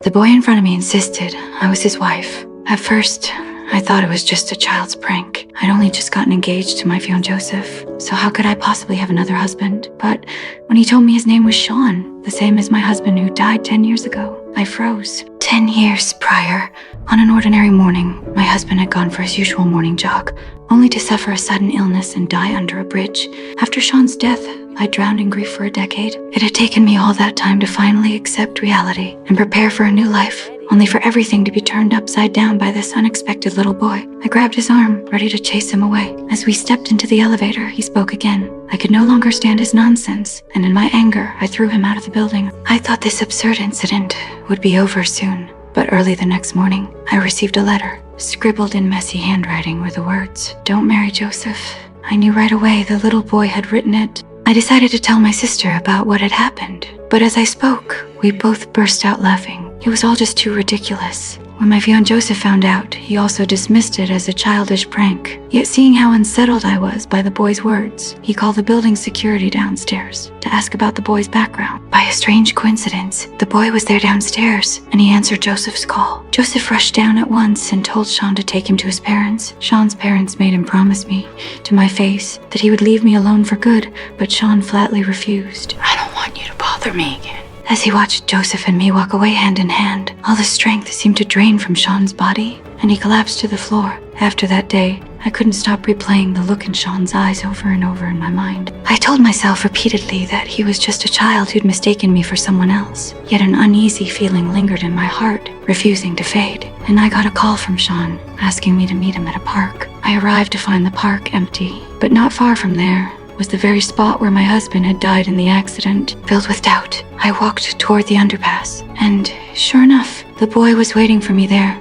The boy in front of me insisted I was his wife. At first, I thought it was just a child's prank. I'd only just gotten engaged to my fiancé Joseph, so how could I possibly have another husband? But when he told me his name was Sean, the same as my husband who died 10 years ago, I froze. 10 years prior, on an ordinary morning, my husband had gone for his usual morning jog, only to suffer a sudden illness and die under a bridge. After Sean's death, I drowned in grief for a decade. It had taken me all that time to finally accept reality and prepare for a new life, only for everything to be turned upside down by this unexpected little boy. I grabbed his arm, ready to chase him away. As we stepped into the elevator, he spoke again. I could no longer stand his nonsense, and in my anger, I threw him out of the building. I thought this absurd incident would be over soon, but early the next morning, I received a letter. Scribbled in messy handwriting were the words, "Don't marry Joseph." I knew right away the little boy had written it. I decided to tell my sister about what had happened, but as I spoke, we both burst out laughing. It was all just too ridiculous. When my fiancé Joseph found out, he also dismissed it as a childish prank. Yet seeing how unsettled I was by the boy's words, he called the building security downstairs to ask about the boy's background. By a strange coincidence, the boy was there downstairs, and he answered Joseph's call. Joseph rushed down at once and told Sean to take him to his parents. Sean's parents made him promise me, to my face, that he would leave me alone for good, but Sean flatly refused. "I don't want you to bother me again." As he watched Joseph and me walk away hand in hand, all the strength seemed to drain from Sean's body, and he collapsed to the floor. After that day, I couldn't stop replaying the look in Sean's eyes over and over in my mind. I told myself repeatedly that he was just a child who'd mistaken me for someone else. Yet an uneasy feeling lingered in my heart, refusing to fade. And I got a call from Sean, asking me to meet him at a park. I arrived to find the park empty, but not far from there was the very spot where my husband had died in the accident. Filled with doubt, I walked toward the underpass, and sure enough, the boy was waiting for me there.